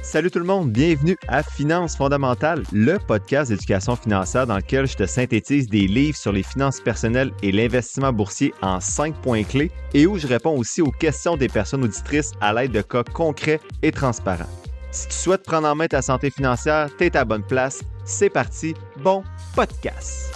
Salut tout le monde, bienvenue à Finances fondamentales, le podcast d'éducation financière dans lequel je te synthétise des livres sur les finances personnelles et l'investissement boursier en 5 points clés et où je réponds aussi aux questions des personnes auditrices à l'aide de cas concrets et transparents. Si tu souhaites prendre en main ta santé financière, t'es à la bonne place. C'est parti, bon podcast!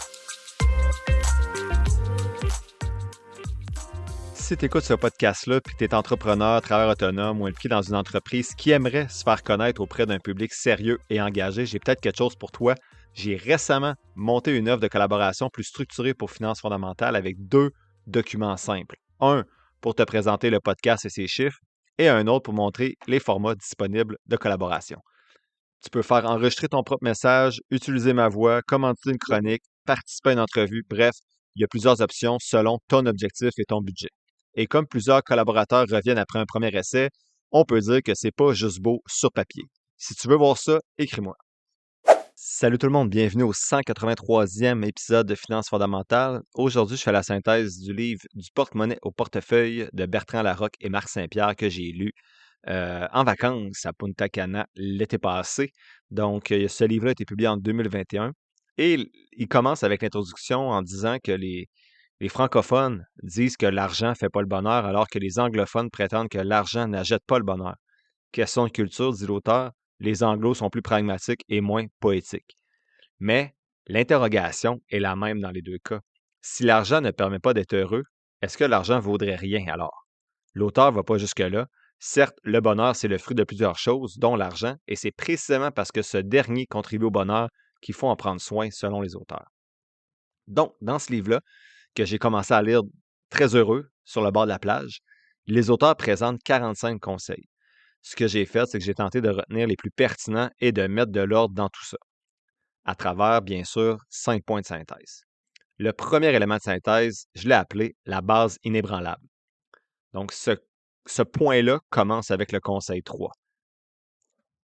Si tu écoutes ce podcast-là puis que tu es entrepreneur, travailleur autonome ou impliqué dans une entreprise qui aimerait se faire connaître auprès d'un public sérieux et engagé, j'ai peut-être quelque chose pour toi. J'ai récemment monté une offre de collaboration plus structurée pour Finances fondamentales avec 2 documents simples. Un pour te présenter le podcast et ses chiffres et un autre pour montrer les formats disponibles de collaboration. Tu peux faire enregistrer ton propre message, utiliser ma voix, commenter une chronique, participer à une entrevue, bref, il y a plusieurs options selon ton objectif et ton budget. Et comme plusieurs collaborateurs reviennent après un premier essai, on peut dire que c'est pas juste beau sur papier. Si tu veux voir ça, écris-moi. Salut tout le monde, bienvenue au 183e épisode de Finances fondamentales. Aujourd'hui, je fais la synthèse du livre Du porte-monnaie au portefeuille de Bertrand Larocque et Marc Saint-Pierre que j'ai lu en vacances à Punta Cana l'été passé. Donc, ce livre-là a été publié en 2021 et il commence avec l'introduction en disant que les francophones disent que l'argent ne fait pas le bonheur, alors que les anglophones prétendent que l'argent n'achète pas le bonheur. Question de culture, dit l'auteur, les anglos sont plus pragmatiques et moins poétiques. Mais l'interrogation est la même dans les deux cas. Si l'argent ne permet pas d'être heureux, est-ce que l'argent vaudrait rien alors? L'auteur ne va pas jusque-là. Certes, le bonheur, c'est le fruit de plusieurs choses, dont l'argent, et c'est précisément parce que ce dernier contribue au bonheur qu'il faut en prendre soin selon les auteurs. Donc, dans ce livre-là, que j'ai commencé à lire très heureux sur le bord de la plage, les auteurs présentent 45 conseils. Ce que j'ai fait, c'est que j'ai tenté de retenir les plus pertinents et de mettre de l'ordre dans tout ça, à travers, bien sûr, 5 points de synthèse. Le premier élément de synthèse, je l'ai appelé la base inébranlable. Donc, ce point-là commence avec le conseil 3.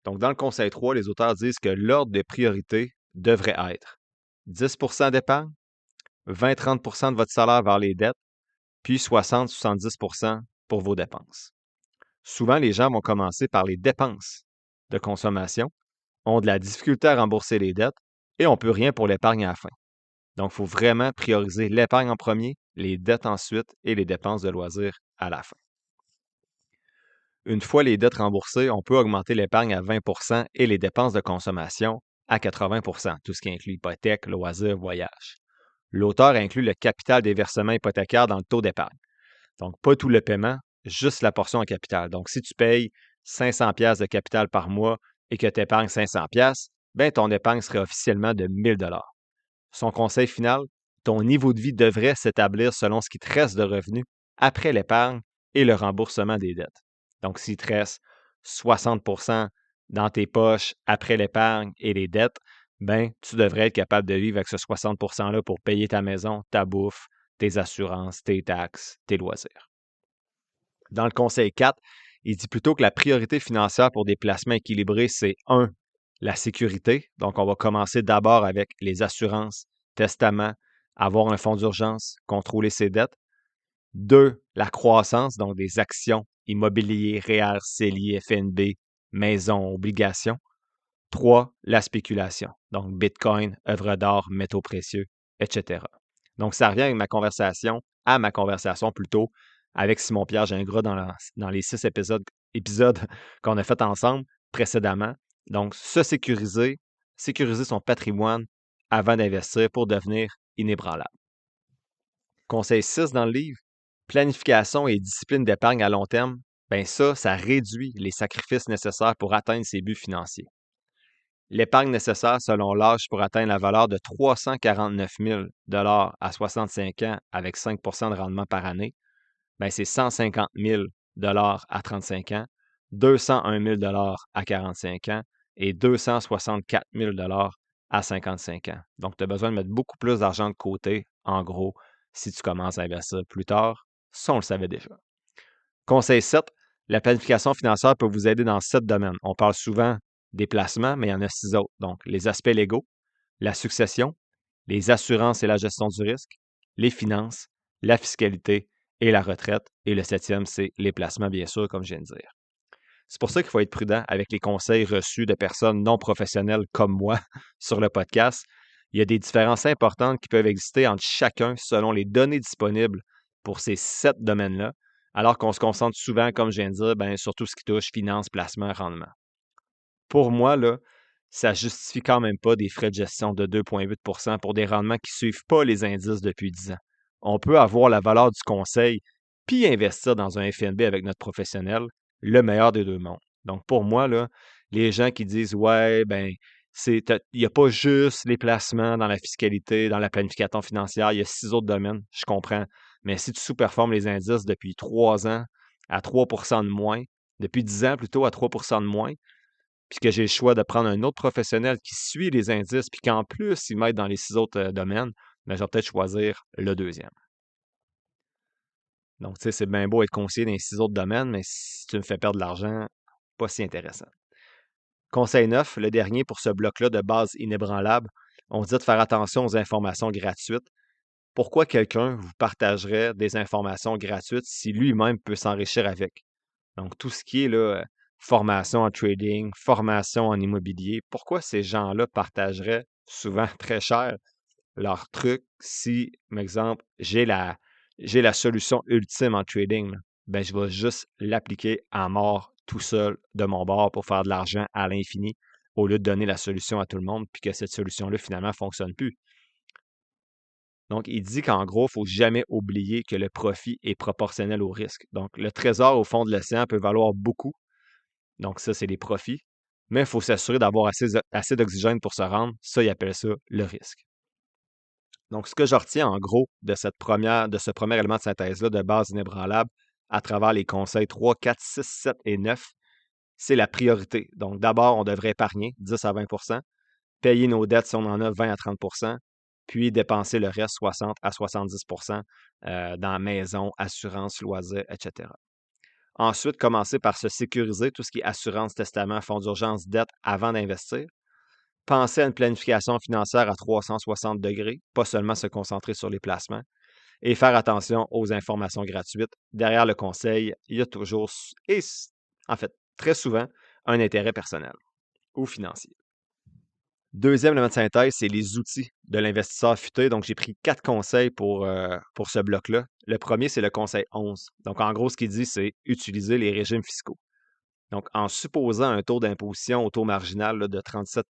Donc, dans le conseil 3, les auteurs disent que l'ordre de priorité devrait être 10 d'épargne, 20-30 de votre salaire vers les dettes, puis 60-70 pour vos dépenses. Souvent, les gens vont commencer par les dépenses de consommation, ont de la difficulté à rembourser les dettes et on ne peut rien pour l'épargne à la fin. Donc, il faut vraiment prioriser l'épargne en premier, les dettes ensuite et les dépenses de loisirs à la fin. Une fois les dettes remboursées, on peut augmenter l'épargne à 20 et les dépenses de consommation à 80 tout ce qui inclut hypothèque, loisirs, voyage. L'auteur inclut le capital des versements hypothécaires dans le taux d'épargne. Donc, pas tout le paiement, juste la portion en capital. Donc, si tu payes 500 pièces de capital par mois et que tu épargnes 500 pièces, ben ton épargne serait officiellement de 1000 $. Son conseil final, ton niveau de vie devrait s'établir selon ce qui te reste de revenus après l'épargne et le remboursement des dettes. Donc, s'il te reste 60 dans tes poches après l'épargne et les dettes, ben, tu devrais être capable de vivre avec ce 60 %-là pour payer ta maison, ta bouffe, tes assurances, tes taxes, tes loisirs. Dans le conseil 4, il dit plutôt que la priorité financière pour des placements équilibrés, c'est 1. La sécurité. Donc, on va commencer d'abord avec les assurances, testaments, avoir un fonds d'urgence, contrôler ses dettes. 2. La croissance, donc des actions, immobilier, REER, CELI, FNB, maisons, obligations. 3. La spéculation, donc Bitcoin, œuvres d'art, métaux précieux, etc. Donc, ça revient à ma conversation plutôt, avec Simon-Pierre Gingras dans les 6 épisodes qu'on a fait ensemble précédemment. Donc, sécuriser son patrimoine avant d'investir pour devenir inébranlable. Conseil 6 dans le livre, planification et discipline d'épargne à long terme, bien ça réduit les sacrifices nécessaires pour atteindre ses buts financiers. L'épargne nécessaire selon l'âge pour atteindre la valeur de 349 000 $ à 65 ans avec 5 de rendement par année, bien, c'est 150 000 $ à 35 ans, 201 000 $ à 45 ans et 264 000 $ à 55 ans. Donc, tu as besoin de mettre beaucoup plus d'argent de côté, en gros, si tu commences à investir plus tard. Ça, on le savait déjà. Conseil 7, la planification financière peut vous aider dans 7 domaines. On parle souvent des placements, mais il y en a 6 autres. Donc, les aspects légaux, la succession, les assurances et la gestion du risque, les finances, la fiscalité et la retraite. Et le 7e, c'est les placements, bien sûr, comme je viens de dire. C'est pour ça qu'il faut être prudent avec les conseils reçus de personnes non professionnelles comme moi sur le podcast. Il y a des différences importantes qui peuvent exister entre chacun selon les données disponibles pour ces 7 domaines-là, alors qu'on se concentre souvent, comme je viens de dire, sur tout ce qui touche finance, placement, rendement. Pour moi, là, ça justifie quand même pas des frais de gestion de 2,8 pour des rendements qui ne suivent pas les indices depuis 10 ans. On peut avoir la valeur du conseil puis investir dans un FNB avec notre professionnel, le meilleur des deux mondes. Donc, pour moi, là, les gens qui disent ouais, il n'y a pas juste les placements dans la fiscalité, dans la planification financière, il y a 6 autres domaines, je comprends. Mais si tu sous-performes les indices depuis 3 ans à 3 de moins, depuis 10 ans plutôt à 3 de moins, puis que j'ai le choix de prendre un autre professionnel qui suit les indices, puis qu'en plus, il m'aide dans les 6 autres domaines, je vais peut-être choisir le deuxième. Donc, tu sais, c'est bien beau être conseiller dans les 6 autres domaines, mais si tu me fais perdre de l'argent, pas si intéressant. Conseil 9, le dernier pour ce bloc-là de base inébranlable, on dit de faire attention aux informations gratuites. Pourquoi quelqu'un vous partagerait des informations gratuites si lui-même peut s'enrichir avec? Donc, tout ce qui est là, formation en trading, formation en immobilier, pourquoi ces gens-là partageraient souvent très cher leurs trucs si, par exemple, j'ai la solution ultime en trading, là? Je vais juste l'appliquer à mort tout seul de mon bord pour faire de l'argent à l'infini au lieu de donner la solution à tout le monde puis que cette solution-là, finalement, ne fonctionne plus. Donc, il dit qu'en gros, il ne faut jamais oublier que le profit est proportionnel au risque. Donc, le trésor au fond de l'océan peut valoir beaucoup. Donc, ça, c'est les profits. Mais il faut s'assurer d'avoir assez d'oxygène pour se rendre. Ça, il appelle ça le risque. Donc, ce que je retiens en gros de ce premier élément de synthèse-là de base inébranlable à travers les conseils 3, 4, 6, 7 et 9, c'est la priorité. Donc, d'abord, on devrait épargner 10 à 20 payer nos dettes si on en a 20 à 30 puis dépenser le reste 60 à 70 dans maison, assurance, loisirs, etc. Ensuite, commencer par se sécuriser tout ce qui est assurance, testament, fonds d'urgence, dette avant d'investir. Penser à une planification financière à 360 degrés, pas seulement se concentrer sur les placements. Et faire attention aux informations gratuites. Derrière le conseil, il y a toujours, et en fait, très souvent, un intérêt personnel ou financier. Deuxième élément de synthèse, c'est les outils de l'investisseur futé. Donc, j'ai pris 4 conseils pour ce bloc-là. Le premier, c'est le conseil 11. Donc, en gros, ce qu'il dit, c'est utiliser les régimes fiscaux. Donc, en supposant un taux d'imposition au taux marginal là, de 37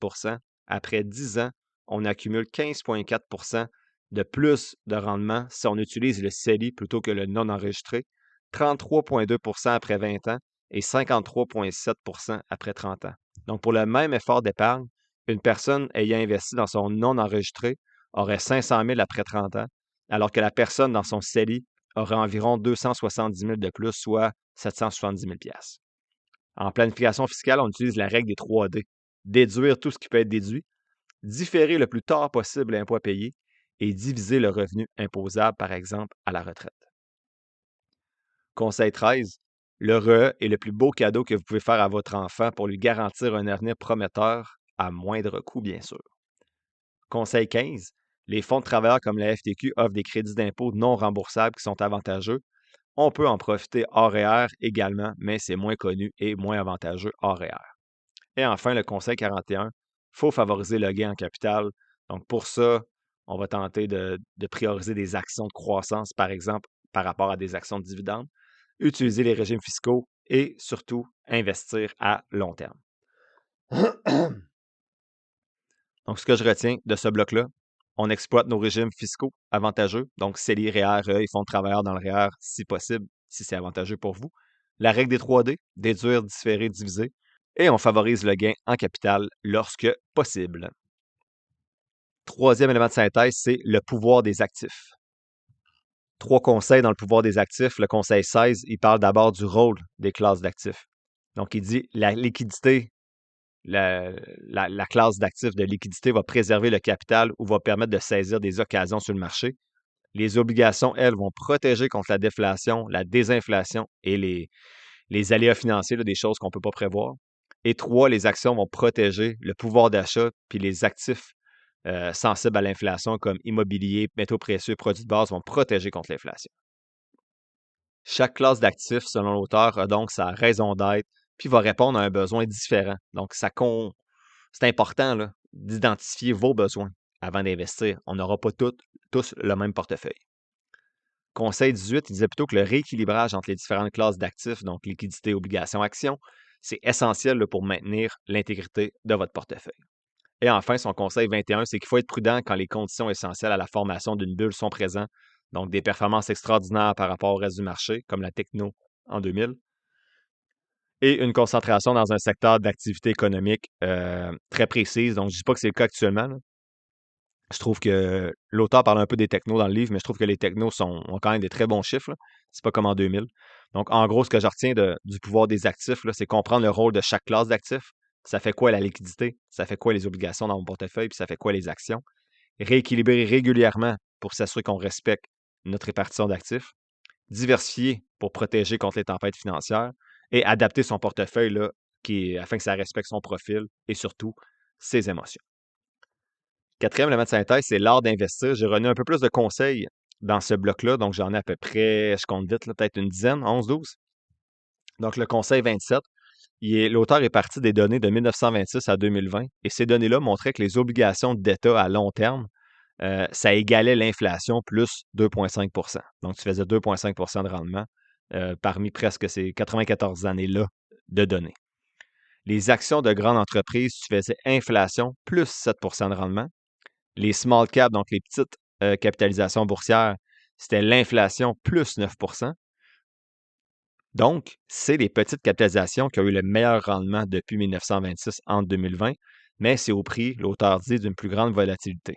après 10 ans, on accumule 15,4 de plus de rendement si on utilise le CELI plutôt que le non enregistré, 33,2 après 20 ans et 53,7 après 30 ans. Donc, pour le même effort d'épargne, une personne ayant investi dans son non enregistré aurait 500 000 après 30 ans, alors que la personne dans son CELI aurait environ 270 000 de plus, soit 770 000 piastres. En planification fiscale, on utilise la règle des 3D. Déduire tout ce qui peut être déduit, différer le plus tard possible l'impôt à payer et diviser le revenu imposable, par exemple, à la retraite. Conseil 13. Le RE est le plus beau cadeau que vous pouvez faire à votre enfant pour lui garantir un avenir prometteur à moindre coût, bien sûr. Conseil 15. Les fonds de travailleurs comme la FTQ offrent des crédits d'impôt non remboursables qui sont avantageux. On peut en profiter hors REER également, mais c'est moins connu et moins avantageux hors REER. Et enfin, le conseil 41, il faut favoriser le gain en capital. Donc, pour ça, on va tenter de prioriser des actions de croissance, par exemple, par rapport à des actions de dividendes, utiliser les régimes fiscaux et surtout investir à long terme. Donc, ce que je retiens de ce bloc-là, on exploite nos régimes fiscaux avantageux, donc CELI, REER, RE et fonds de travailleurs dans le REER si possible, si c'est avantageux pour vous. La règle des 3D, déduire, différer, diviser. Et on favorise le gain en capital lorsque possible. Troisième élément de synthèse, c'est le pouvoir des actifs. 3 conseils dans le pouvoir des actifs. Le conseil 16, il parle d'abord du rôle des classes d'actifs. Donc, il dit la liquidité, la classe d'actifs de liquidité va préserver le capital ou va permettre de saisir des occasions sur le marché. Les obligations, elles, vont protéger contre la déflation, la désinflation et les aléas financiers, là, des choses qu'on ne peut pas prévoir. Et 3, les actions vont protéger le pouvoir d'achat puis les actifs sensibles à l'inflation comme immobilier, métaux précieux, produits de base vont protéger contre l'inflation. Chaque classe d'actifs, selon l'auteur, a donc sa raison d'être puis va répondre à un besoin différent. Donc, c'est important là, d'identifier vos besoins avant d'investir. On n'aura pas tous le même portefeuille. Conseil 18, il disait plutôt que le rééquilibrage entre les différentes classes d'actifs, donc liquidité, obligations, actions, c'est essentiel là, pour maintenir l'intégrité de votre portefeuille. Et enfin, son conseil 21, c'est qu'il faut être prudent quand les conditions essentielles à la formation d'une bulle sont présentes, donc des performances extraordinaires par rapport au reste du marché, comme la techno en 2000, et une concentration dans un secteur d'activité économique très précise. Donc, je ne dis pas que c'est le cas actuellement, là. Je trouve que l'auteur parle un peu des technos dans le livre, mais je trouve que les technos ont quand même des très bons chiffres. C'est pas comme en 2000. Donc, en gros, ce que je retiens du pouvoir des actifs, là, c'est comprendre le rôle de chaque classe d'actifs. Ça fait quoi la liquidité? Ça fait quoi les obligations dans mon portefeuille? Puis ça fait quoi les actions? Rééquilibrer régulièrement pour s'assurer qu'on respecte notre répartition d'actifs. Diversifier pour protéger contre les tempêtes financières. Et adapter son portefeuille là, afin que ça respecte son profil et surtout ses émotions. Quatrième élément de synthèse, c'est l'art d'investir. J'ai reçu un peu plus de conseils dans ce bloc-là, donc j'en ai à peu près, je compte vite, peut-être une dizaine, 11, 12. Donc le conseil 27, l'auteur est parti des données de 1926 à 2020 et ces données-là montraient que les obligations d'État à long terme, ça égalait l'inflation plus 2,5 %. Donc tu faisais 2,5 % de rendement parmi presque ces 94 années-là de données. Les actions de grandes entreprises, tu faisais inflation plus 7 % de rendement. Les small caps, donc les petites capitalisations boursières, c'était l'inflation plus 9 %. Donc, c'est les petites capitalisations qui ont eu le meilleur rendement depuis 1926 en 2020, mais c'est au prix, l'auteur dit, d'une plus grande volatilité.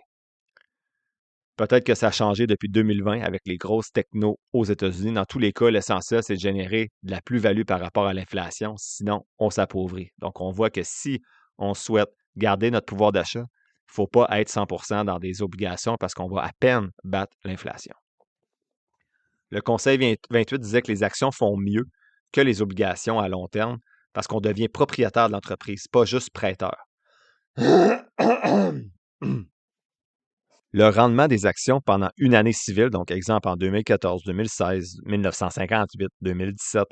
Peut-être que ça a changé depuis 2020 avec les grosses technos aux États-Unis. Dans tous les cas, l'essentiel, c'est de générer de la plus-value par rapport à l'inflation, sinon on s'appauvrit. Donc, on voit que si on souhaite garder notre pouvoir d'achat, il ne faut pas être 100% dans des obligations parce qu'on va à peine battre l'inflation. Le conseil 28 disait que les actions font mieux que les obligations à long terme parce qu'on devient propriétaire de l'entreprise, pas juste prêteur. Le rendement des actions pendant une année civile, donc exemple en 2014, 2016, 1958, 2017,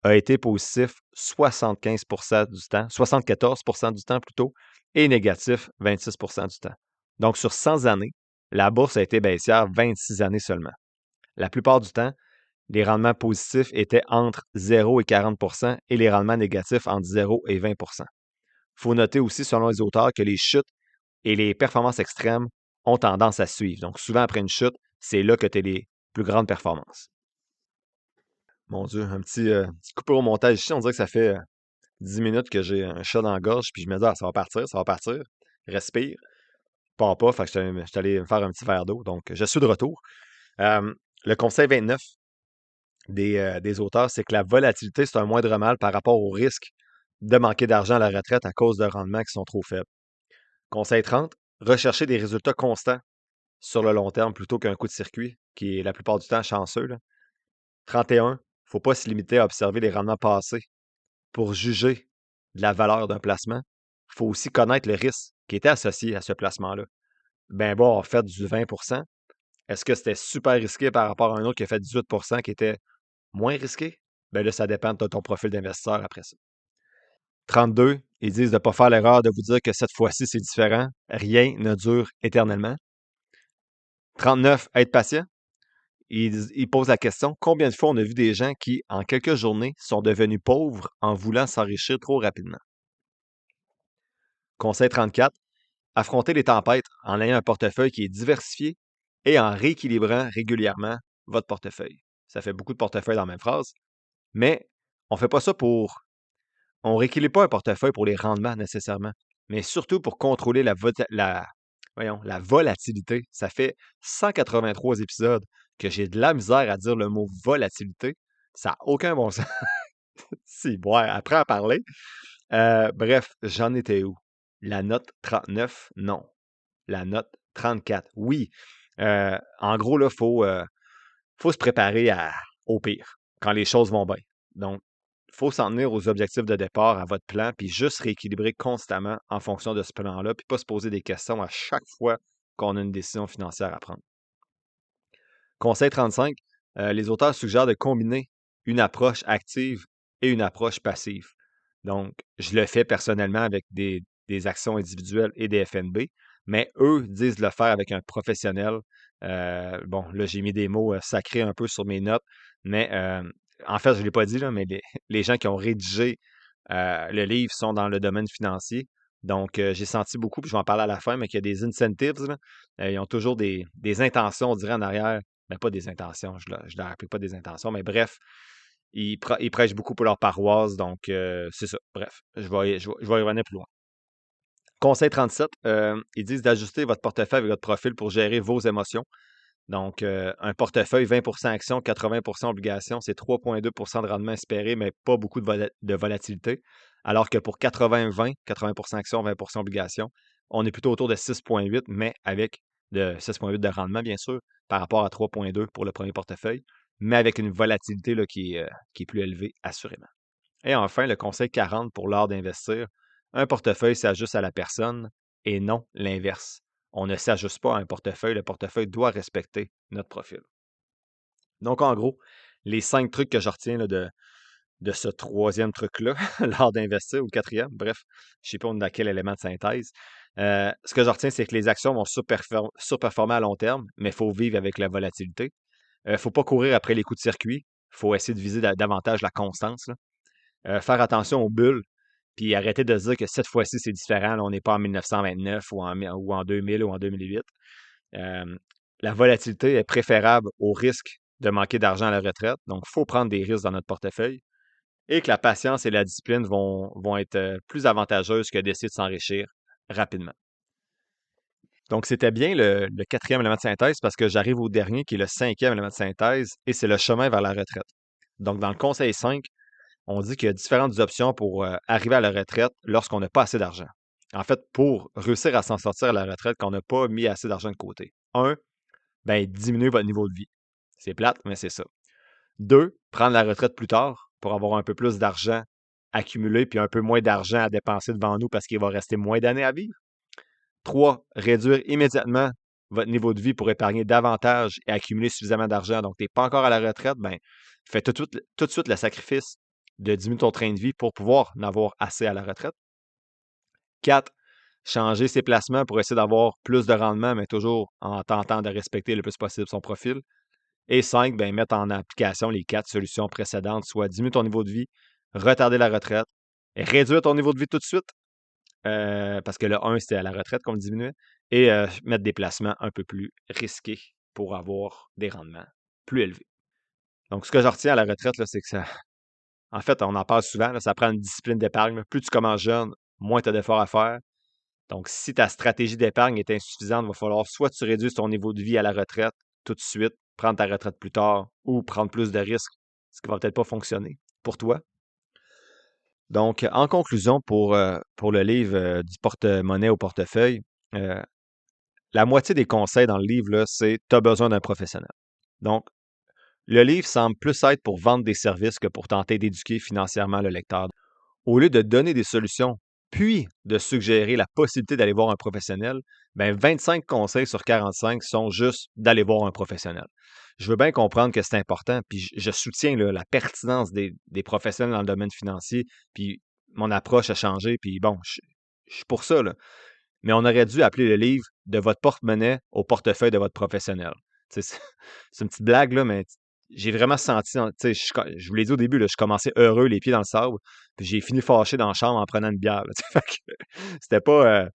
a été positif 75 du temps, 74 du temps plutôt, et négatif 26 du temps. Donc sur 100 années, la bourse a été baissière 26 années seulement. La plupart du temps, les rendements positifs étaient entre 0 et 40 et les rendements négatifs entre 0 et 20 Il faut noter aussi, selon les auteurs, que les chutes et les performances extrêmes ont tendance à suivre. Donc, souvent, après une chute, c'est là que tu as les plus grandes performances. Mon Dieu, un petit coupé au montage ici. On dirait que ça fait 10 minutes que j'ai un chat dans la gorge, puis je me dis, ah, ça va partir, ça va partir. Respire. Pars pas, fait que je suis allé me faire un petit verre d'eau. Donc, je suis de retour. Le conseil 29 des auteurs, c'est que la volatilité, c'est un moindre mal par rapport au risque de manquer d'argent à la retraite à cause de rendements qui sont trop faibles. Conseil 30, rechercher des résultats constants sur le long terme plutôt qu'un coup de circuit, qui est la plupart du temps chanceux. Là. 31, il ne faut pas se limiter à observer les rendements passés. Pour juger de la valeur d'un placement, il faut aussi connaître le risque qui était associé à ce placement-là. Ben bon, en fait du 20 est-ce que c'était super risqué par rapport à un autre qui a fait 18 qui était moins risqué? Ben là, ça dépend de ton profil d'investisseur après ça. 32, ils disent de ne pas faire l'erreur de vous dire que cette fois-ci, c'est différent. Rien ne dure éternellement. 39, être patient. Il pose la question, combien de fois on a vu des gens qui, en quelques journées, sont devenus pauvres en voulant s'enrichir trop rapidement? Conseil 34, affronter les tempêtes en ayant un portefeuille qui est diversifié et en rééquilibrant régulièrement votre portefeuille. Ça fait beaucoup de portefeuilles dans la même phrase, mais on ne fait pas ça on ne rééquilibre pas un portefeuille pour les rendements nécessairement, mais surtout pour contrôler la volatilité. Ça fait 183 épisodes que j'ai de la misère à dire le mot volatilité. Ça n'a aucun bon sens. Si, ouais, après à parler. Bref, j'en étais où? La note 39? Non. La note 34? Oui. En gros, là, faut se préparer au pire, quand les choses vont bien. Donc, il faut s'en tenir aux objectifs de départ, à votre plan, puis juste rééquilibrer constamment en fonction de ce plan-là, puis pas se poser des questions à chaque fois qu'on a une décision financière à prendre. Conseil 35, les auteurs suggèrent de combiner une approche active et une approche passive. Donc, je le fais personnellement avec des actions individuelles et des FNB, mais eux disent le faire avec un professionnel. Bon, là, j'ai mis des mots sacrés un peu sur mes notes, mais en fait, je ne l'ai pas dit, là, mais les gens qui ont rédigé le livre sont dans le domaine financier. Donc, j'ai senti beaucoup, puis je vais en parler à la fin, mais qu'il y a des incentives, là. Ils ont toujours des intentions, on dirait, en arrière. Mais pas des intentions, je ne leur applique pas des intentions, mais bref, ils prêchent beaucoup pour leur paroisse, donc c'est ça. Bref, je vais y revenir plus loin. Conseil 37, ils disent d'ajuster votre portefeuille avec votre profil pour gérer vos émotions. Donc, un portefeuille 20% actions, 80% obligations, c'est 3,2% de rendement espéré, mais pas beaucoup de volatilité. Alors que pour 80-20, 80% actions, 20% obligations, on est plutôt autour de 6,8, mais avec de 6,8 de rendement, bien sûr, par rapport à 3,2 pour le premier portefeuille, mais avec une volatilité là, qui est plus élevée, assurément. Et enfin, le conseil 40 pour l'art d'investir. Un portefeuille s'ajuste à la personne et non l'inverse. On ne s'ajuste pas à un portefeuille, le portefeuille doit respecter notre profil. Donc, en gros, les 5 trucs que je retiens là, de ce troisième truc-là, l'art d'investir, ou le quatrième, bref, je ne sais pas on est dans quel élément de synthèse. Ce que je retiens, c'est que les actions vont surperformer à long terme, mais il faut vivre avec la volatilité. Il ne faut pas courir après les coups de circuit. Il faut essayer de viser davantage la constance, là. Faire attention aux bulles, puis arrêter de se dire que cette fois-ci, c'est différent. Là, on n'est pas en 1929 ou en 2000 ou en 2008. Euh, la volatilité est préférable au risque de manquer d'argent à la retraite. Donc, il faut prendre des risques dans notre portefeuille et que la patience et la discipline vont être plus avantageuses que d'essayer de s'enrichir rapidement. Donc, c'était bien le quatrième élément de synthèse parce que j'arrive au dernier qui est le cinquième élément de synthèse et c'est le chemin vers la retraite. Donc, dans le conseil 5, on dit qu'il y a différentes options pour arriver à la retraite lorsqu'on n'a pas assez d'argent. En fait, pour réussir à s'en sortir à la retraite quand on n'a pas mis assez d'argent de côté. Un, ben, diminuer votre niveau de vie. C'est plate, mais c'est ça. Deux, prendre la retraite plus tard pour avoir un peu plus d'argent accumulé puis un peu moins d'argent à dépenser devant nous parce qu'il va rester moins d'années à vivre. Trois, réduire immédiatement votre niveau de vie pour épargner davantage et accumuler suffisamment d'argent. Donc, tu n'es pas encore à la retraite, ben, fais tout de suite le sacrifice de diminuer ton train de vie pour pouvoir en avoir assez à la retraite. 4, changer ses placements pour essayer d'avoir plus de rendement, mais toujours en tentant de respecter le plus possible son profil. Et 5, ben, mettre en application les 4 solutions précédentes, soit diminuer ton niveau de vie, retarder la retraite, et réduire ton niveau de vie tout de suite, parce que le 1, c'était à la retraite qu'on le diminuait, et mettre des placements un peu plus risqués pour avoir des rendements plus élevés. Donc, ce que je retiens à la retraite, là, c'est que ça, en fait, on en parle souvent, là, ça prend une discipline d'épargne, là. Plus tu commences jeune, moins tu as d'efforts à faire. Donc, si ta stratégie d'épargne est insuffisante, il va falloir soit tu réduises ton niveau de vie à la retraite tout de suite, prendre ta retraite plus tard, ou prendre plus de risques, ce qui va peut-être pas fonctionner pour toi. Donc, en conclusion, pour le livre du porte-monnaie au portefeuille, euh, la moitié des conseils dans le livre, là, c'est tu as besoin d'un professionnel. Donc, le livre semble plus être pour vendre des services que pour tenter d'éduquer financièrement le lecteur. Au lieu de donner des solutions, puis de suggérer la possibilité d'aller voir un professionnel, ben 25 conseils sur 45 sont juste d'aller voir un professionnel. Je veux bien comprendre que c'est important, puis je soutiens là, la pertinence des professionnels dans le domaine financier, puis mon approche a changé, puis bon, je suis pour ça, là. Mais on aurait dû appeler le livre de votre porte-monnaie au portefeuille de votre professionnel. Tu sais, c'est une petite blague, là, mais j'ai vraiment senti, tu sais, je vous l'ai dit au début, là, je commençais heureux, les pieds dans le sable, puis j'ai fini fâché dans la chambre en prenant une bière. Là, tu sais. Fait que c'était pas.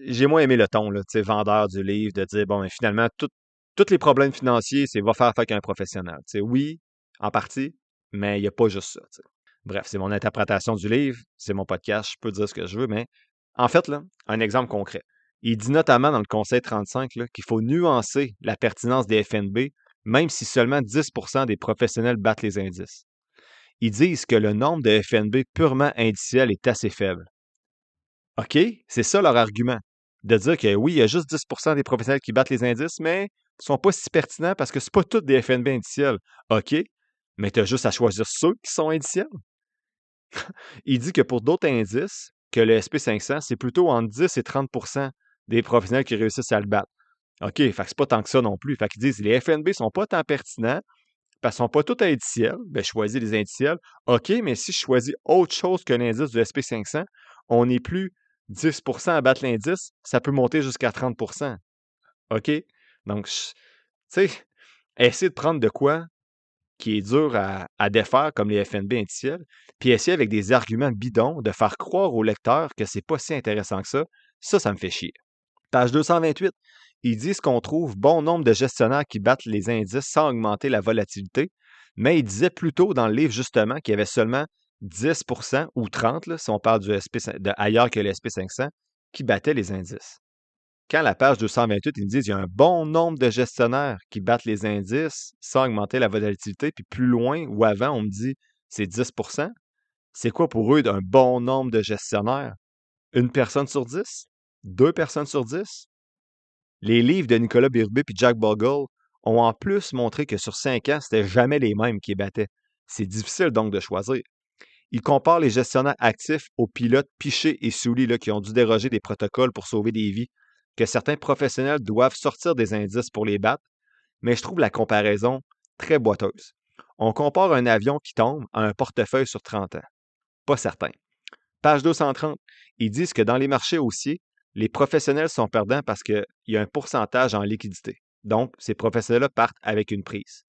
J'ai moins aimé le ton, là, tu sais, vendeur du livre, de dire, bon, mais finalement, tous les problèmes financiers, c'est va faire avec un professionnel. Tu sais, oui, en partie, mais il n'y a pas juste ça. Tu sais. Bref, c'est mon interprétation du livre, c'est mon podcast, je peux dire ce que je veux, mais en fait, là, un exemple concret. Il dit notamment dans le Conseil 35 là, qu'il faut nuancer la pertinence des FNB, même si seulement 10% des professionnels battent les indices. Ils disent que le nombre de FNB purement indiciels est assez faible. OK, c'est ça leur argument. De dire que oui, il y a juste 10% des professionnels qui battent les indices, mais ils ne sont pas si pertinents parce que ce pas tous des FNB indiciels. OK, mais tu as juste à choisir ceux qui sont indiciels. Il dit que pour d'autres indices, que le SP500, c'est plutôt entre 10 et 30% des professionnels qui réussissent à le battre. OK, fait que c'est pas tant que ça non plus. Fait qu'ils disent les FNB sont pas tant pertinents, Parce qu'ils sont pas tous indiciels, ben, je choisis les indiciels. OK, mais si je choisis autre chose que l'indice du SP500, on n'est plus 10% à battre l'indice, ça peut monter jusqu'à 30%. OK? Donc, tu sais, essayer de prendre de quoi qui est dur à défaire, comme les FNB indiciels, puis essayer avec des arguments bidons de faire croire au lecteur que c'est pas si intéressant que ça me fait chier. Page 228, ils disent qu'on trouve bon nombre de gestionnaires qui battent les indices sans augmenter la volatilité, mais ils disaient plutôt dans le livre justement qu'il y avait seulement 10% ou 30, là, si on parle du ailleurs que le SP500, qui battaient les indices. Quand la page 228, ils me disent qu'il y a un bon nombre de gestionnaires qui battent les indices sans augmenter la volatilité, puis plus loin ou avant, on me dit c'est 10%. C'est quoi pour eux un bon nombre de gestionnaires? Une personne sur 10? Deux personnes sur 10? Les livres de Nicolas Birubé et Jack Bogle ont en plus montré que sur 5 ans, c'était jamais les mêmes qui battaient. C'est difficile donc de choisir. Ils comparent les gestionnaires actifs aux pilotes Piché et Souli là, qui ont dû déroger des protocoles pour sauver des vies, que certains professionnels doivent sortir des indices pour les battre, mais je trouve la comparaison très boiteuse. On compare un avion qui tombe à un portefeuille sur 30 ans. Pas certain. Page 230, ils disent que dans les marchés haussiers, les professionnels sont perdants parce qu'il y a un pourcentage en liquidité. Donc, ces professionnels-là partent avec une prise.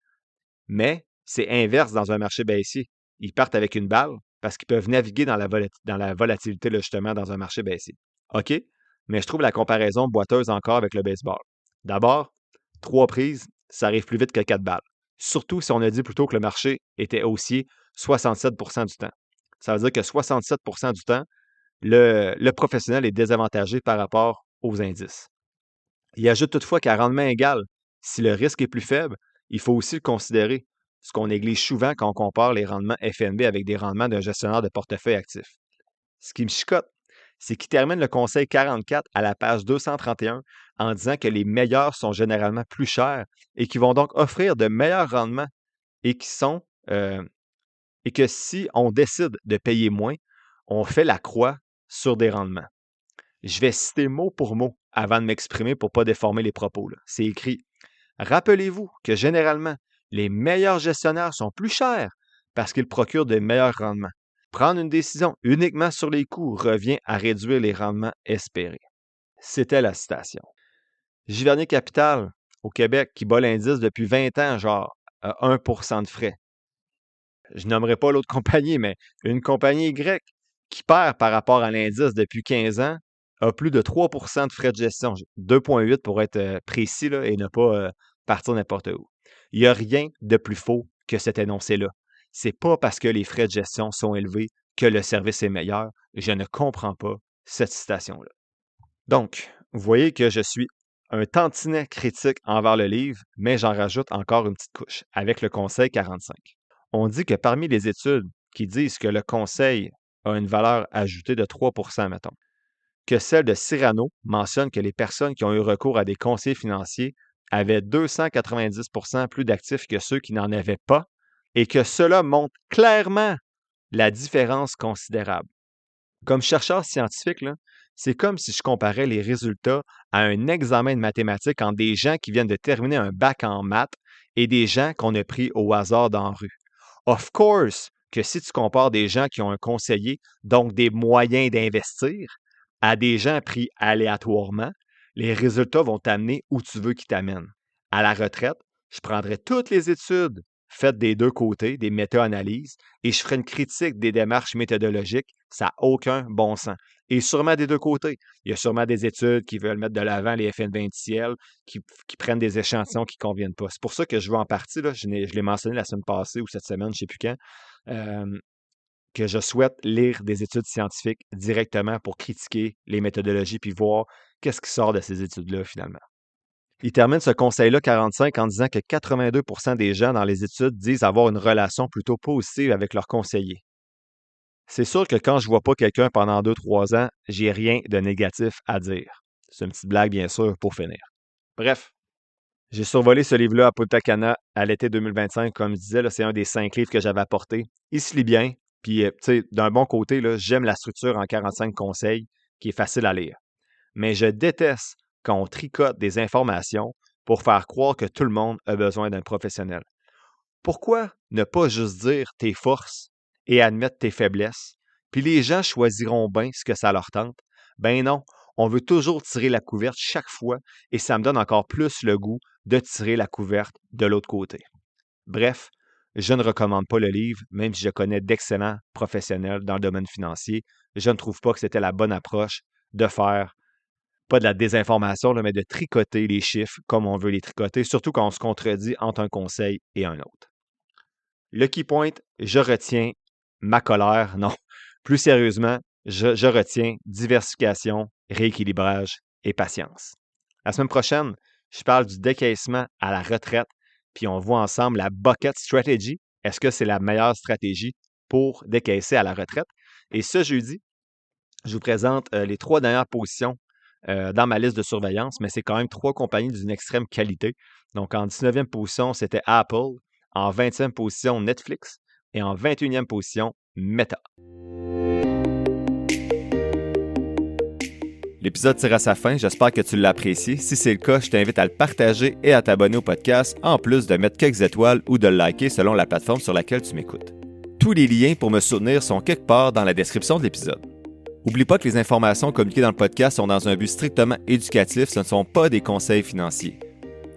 Mais c'est inverse dans un marché baissier. Ils partent avec une balle parce qu'ils peuvent naviguer dans la volatilité, là, justement, dans un marché baissier. OK? Mais je trouve la comparaison boiteuse encore avec le baseball. D'abord, 3 prises, ça arrive plus vite que 4 balles. Surtout si on a dit plutôt que le marché était haussier 67% du temps. Ça veut dire que 67% du temps, le professionnel est désavantagé par rapport aux indices. Il ajoute toutefois qu'à rendement égal, si le risque est plus faible, il faut aussi le considérer, ce qu'on néglige souvent quand on compare les rendements FNB avec des rendements d'un gestionnaire de portefeuille actif. Ce qui me chicote, c'est qu'il termine le conseil 44 à la page 231 en disant que les meilleurs sont généralement plus chers et qui vont donc offrir de meilleurs rendements et et que si on décide de payer moins, on fait la croix sur des rendements. Je vais citer mot pour mot avant de m'exprimer pour ne pas déformer les propos. C'est écrit: rappelez-vous que généralement, les meilleurs gestionnaires sont plus chers parce qu'ils procurent de meilleurs rendements. Prendre une décision uniquement sur les coûts revient à réduire les rendements espérés. C'était la citation. Giverny Capital, au Québec, qui bat l'indice depuis 20 ans, genre à 1% de frais. Je nommerai pas l'autre compagnie, mais une compagnie Y qui perd par rapport à l'indice depuis 15 ans a plus de 3% de frais de gestion. 2,8 pour être précis là, et ne pas partir n'importe où. Il n'y a rien de plus faux que cet énoncé-là. C'est pas parce que les frais de gestion sont élevés que le service est meilleur. Je ne comprends pas cette citation-là. Donc, vous voyez que je suis un tantinet critique envers le livre, mais j'en rajoute encore une petite couche avec le conseil 45. On dit que parmi les études qui disent que le conseil a une valeur ajoutée de 3%, mettons, que celle de Cyrano mentionne que les personnes qui ont eu recours à des conseillers financiers avaient 290% plus d'actifs que ceux qui n'en avaient pas et que cela montre clairement la différence considérable. Comme chercheur scientifique, là, c'est comme si je comparais les résultats à un examen de mathématiques entre des gens qui viennent de terminer un bac en maths et des gens qu'on a pris au hasard dans la rue. Of course que si tu compares des gens qui ont un conseiller, donc des moyens d'investir, à des gens pris aléatoirement, les résultats vont t'amener où tu veux qu'ils t'amènent. À la retraite, je prendrai toutes les études faites des deux côtés, des méta-analyses, et je ferai une critique des démarches méthodologiques. Ça n'a aucun bon sens. Et sûrement des deux côtés. Il y a sûrement des études qui veulent mettre de l'avant les FNB indiciels, qui prennent des échantillons qui ne conviennent pas. C'est pour ça que je veux en partie, là, je l'ai mentionné la semaine passée ou cette semaine, je ne sais plus quand, que je souhaite lire des études scientifiques directement pour critiquer les méthodologies puis voir qu'est-ce qui sort de ces études-là finalement. Il termine ce conseil-là 45 en disant que 82% des gens dans les études disent avoir une relation plutôt positive avec leur conseiller. C'est sûr que quand je vois pas quelqu'un pendant 2-3 ans, j'ai rien de négatif à dire. C'est une petite blague, bien sûr, pour finir. Bref, j'ai survolé ce livre-là à Punta Cana à l'été 2025. Comme je disais, là, c'est un des 5 livres que j'avais apportés. Il se lit bien. Puis, tu sais, d'un bon côté, là, j'aime la structure en 45 conseils qui est facile à lire. Mais je déteste quand on tricote des informations pour faire croire que tout le monde a besoin d'un professionnel. Pourquoi ne pas juste dire tes forces et admettre tes faiblesses, puis les gens choisiront bien ce que ça leur tente? Ben non, on veut toujours tirer la couverte chaque fois et ça me donne encore plus le goût de tirer la couverte de l'autre côté. Bref, je ne recommande pas le livre, même si je connais d'excellents professionnels dans le domaine financier. Je ne trouve pas que c'était la bonne approche de faire, pas de la désinformation, là, mais de tricoter les chiffres comme on veut les tricoter, surtout quand on se contredit entre un conseil et un autre. Le key point, je retiens ma colère. Non, plus sérieusement, je retiens diversification, rééquilibrage et patience. La semaine prochaine, je parle du décaissement à la retraite, puis on voit ensemble la bucket strategy. Est-ce que c'est la meilleure stratégie pour décaisser à la retraite? Et ce jeudi, je vous présente les 3 dernières positions dans ma liste de surveillance, mais c'est quand même 3 compagnies d'une extrême qualité. Donc, en 19e position, c'était Apple. En 20e position, Netflix. Et en 21e position, Meta. L'épisode tire à sa fin, j'espère que tu l'as apprécié. Si c'est le cas, je t'invite à le partager et à t'abonner au podcast, en plus de mettre quelques étoiles ou de le liker selon la plateforme sur laquelle tu m'écoutes. Tous les liens pour me soutenir sont quelque part dans la description de l'épisode. N'oublie pas que les informations communiquées dans le podcast sont dans un but strictement éducatif, ce ne sont pas des conseils financiers.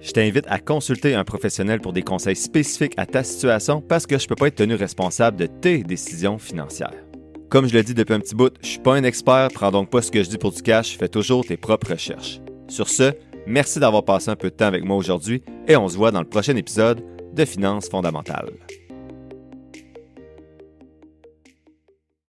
Je t'invite à consulter un professionnel pour des conseils spécifiques à ta situation parce que je ne peux pas être tenu responsable de tes décisions financières. Comme je le dis depuis un petit bout, je ne suis pas un expert, prends donc pas ce que je dis pour du cash, fais toujours tes propres recherches. Sur ce, merci d'avoir passé un peu de temps avec moi aujourd'hui et on se voit dans le prochain épisode de Finances fondamentales.